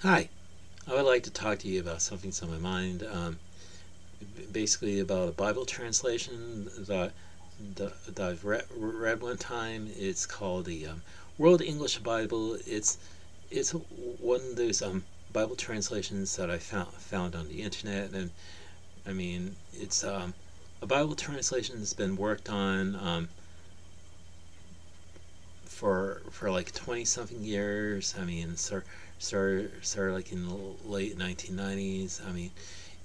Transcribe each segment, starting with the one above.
Hi, I would like to talk to you about something's on my mind. Basically, about a Bible translation that I've read one time. It's called the World English Bible. It's one of those Bible translations that I found on the internet, and I mean it's a Bible translation that's been worked on for like 20 something years. I mean, started like in the late 1990s. I mean,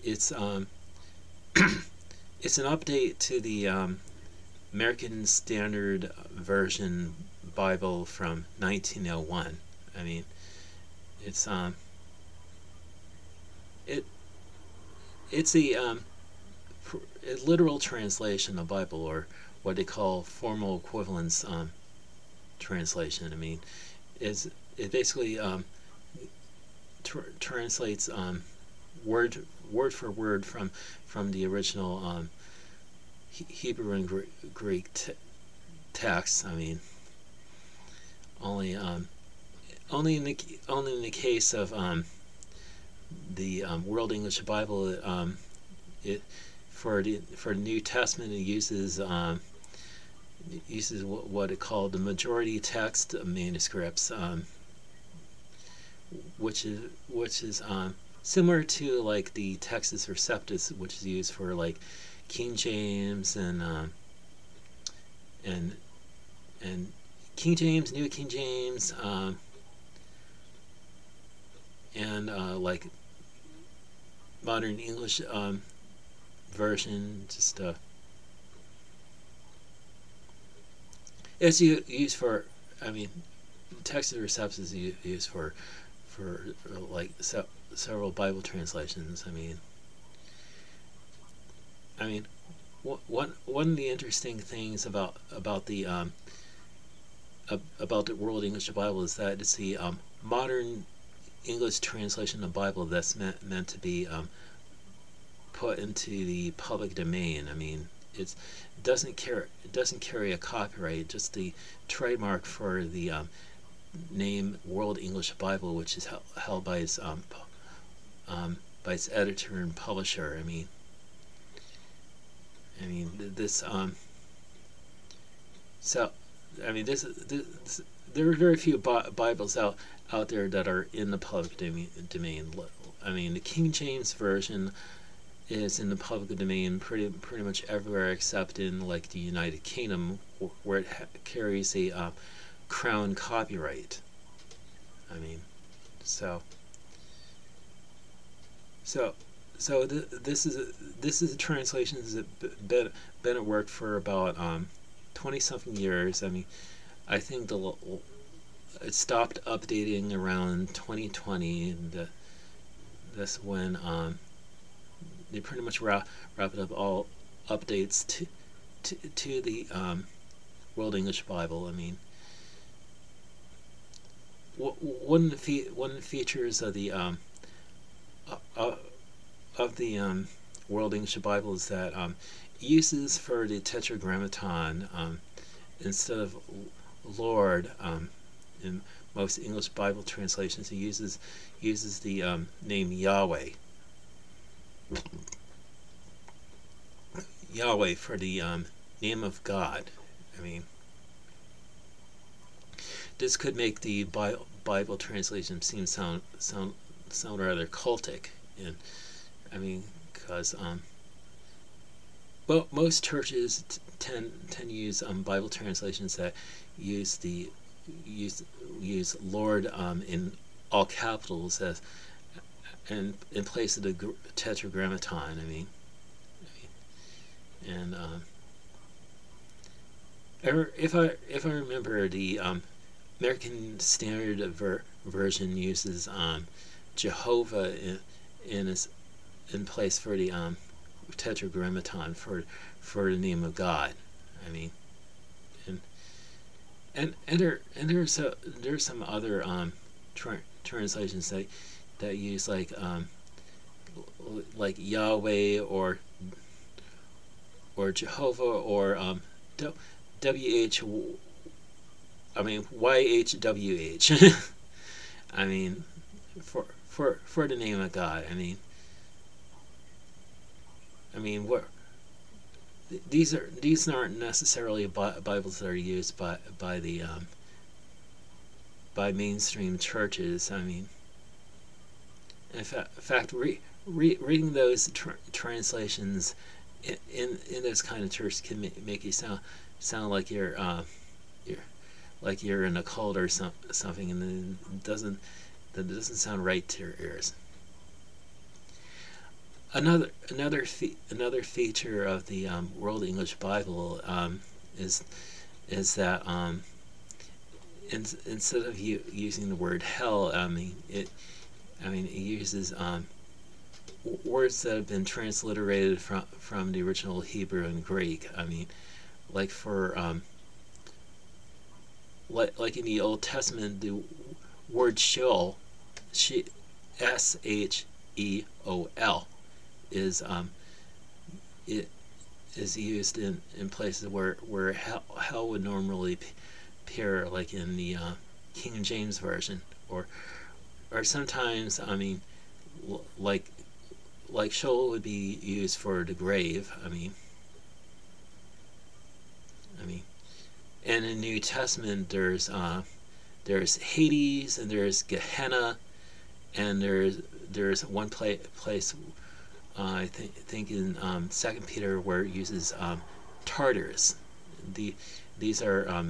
it's it's an update to the American Standard Version Bible from 1901. I mean, it's it it's a literal translation of Bible, or what they call formal equivalence translation. I mean, is it basically translates word for word from the original Hebrew and Greek texts. I mean, only only in the case of the World English Bible, it for the New Testament, it uses what it called the majority text manuscripts, which is similar to like the Textus Receptus, which is used for like King James and and King James, New King James, and like modern English version. Just it's used for. I mean, Textus Receptus is used for like several Bible translations. I mean, one of the interesting things about the World English Bible is that it's the modern English translation of the Bible that's meant to be put into the public domain. I mean, it doesn't carry a copyright, just the trademark for the name World English Bible, which is held by its editor and publisher. I mean this so I mean this there are very few Bibles out there that are in the public domain. I mean, the King James version is in the public domain pretty much everywhere except in like the United Kingdom, where it carries a crown copyright. I mean, so so this is a translation that's been at work for about 20 something years. I mean, I think it stopped updating around 2020, and that's when they pretty much wrap it up all updates to the World English Bible. I mean, one of the features uh, of the World English Bible is that uses for the Tetragrammaton, instead of Lord, in most English Bible translations, he uses the name Yahweh. Yahweh for the name of God. I mean, this could make the Bible translation sound rather cultic, and I mean, because well, most churches tend to use Bible translations that use the use Lord in all capitals as and in place of the Tetragrammaton. And if I remember, the American Standard Version uses Jehovah in place for the Tetragrammaton for the name of God. I mean, and there's some other translations that use like Yahweh or Jehovah or WH. I mean YHWH. I mean, for the name of God. I mean, what these aren't necessarily Bibles that are used by the by mainstream churches. I mean, in fact, reading those translations in those kind of churches can make you sound like you're in a cult or something, and it doesn't sound right to your ears. Another feature of the World English Bible is that instead of using the word hell, it uses words that have been transliterated from the original Hebrew and Greek. Like for like in the Old Testament, the word Sheol, S-H-E-O-L, is it is used in places where hell would normally appear, like in the King James version, or sometimes like Sheol would be used for the grave. And in the New Testament there's Hades, and there's Gehenna, and there's one place I think in 2 Peter where it uses Tartarus. These are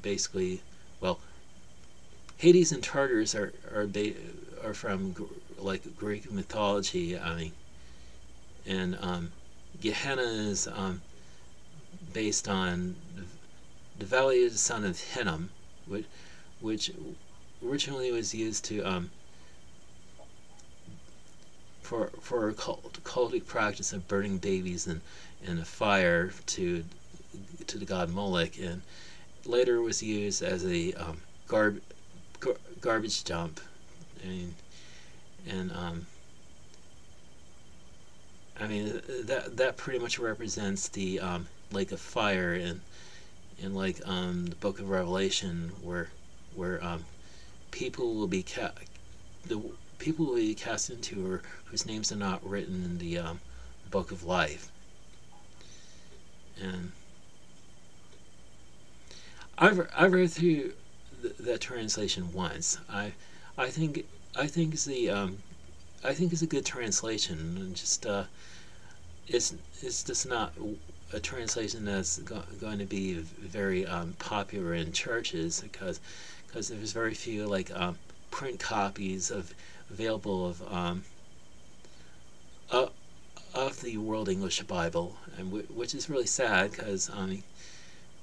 basically, well, Hades and Tartarus are from like Greek mythology. And Gehenna is based on the valley of the son of Hinnom, which originally was used to for a cultic practice of burning babies in a fire to the god Moloch, and later was used as a garbage dump. That pretty much represents the lake of fire in the book of Revelation, where people will be cast into, or whose names are not written in the book of life. And I've read through that translation once. I think it's a good translation. And just it's just not a translation that's going to be very popular in churches, because there's very few print copies available of the World English Bible, and which is really sad, because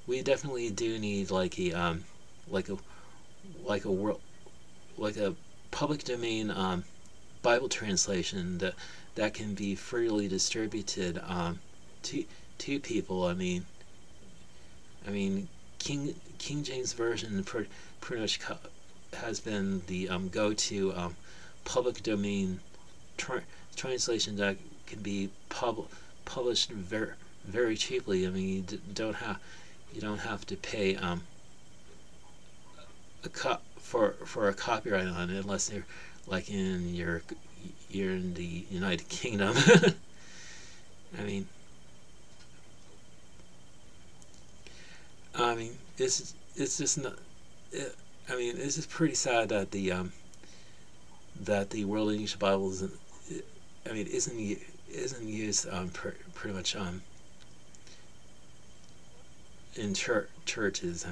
we definitely do need a public domain Bible translation that can be freely distributed to people. King James Version pretty much has been the go-to public domain translation that can be published very cheaply. You don't have to pay for a copyright on it, unless you're you're in the United Kingdom. It's just not. It's just pretty sad that the World English Bible isn't used pretty much in churches.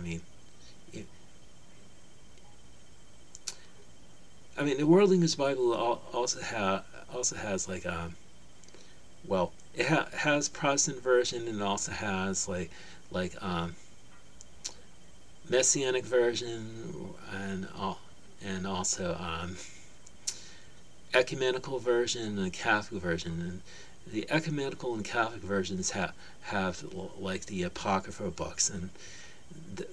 The World English Bible also has it has Protestant version, and also has Messianic version, and also ecumenical version and Catholic version. And the ecumenical and Catholic versions have the Apocrypha books, and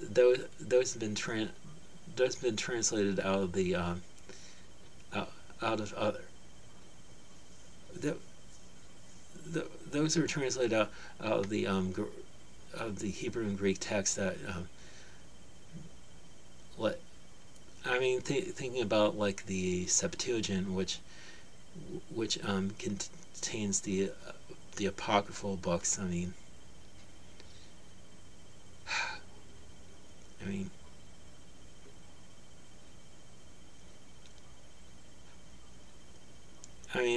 those have been translated out of the those are translated out of the Hebrew and Greek text that I mean, thinking about like the Septuagint, which contains the apocryphal books. I mean,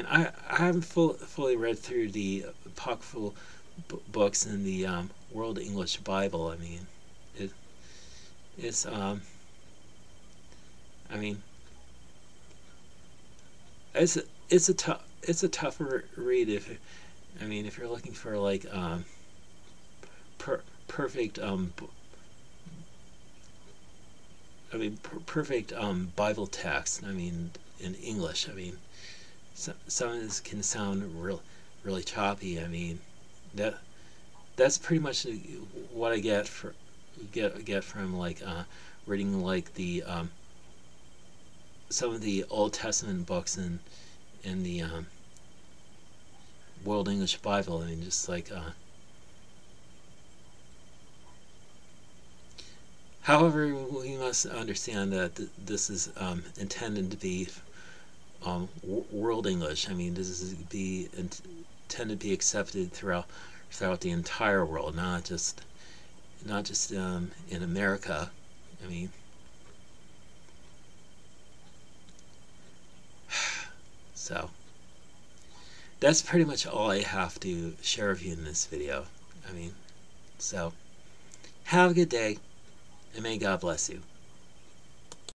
I haven't fully read through the apocryphal books in the World English Bible. It it's I mean it's it's a tougher read if you're looking for like perfect perfect Bible text. In English. Some of this can sound really choppy. That that's pretty much what I get from like reading like the some of the Old Testament books in the World English Bible. Just like however, we must understand that this is intended to be World English. This is intended to be accepted throughout the entire world, not just in America. I mean, so that's pretty much all I have to share with you in this video. So have a good day, and may God bless you.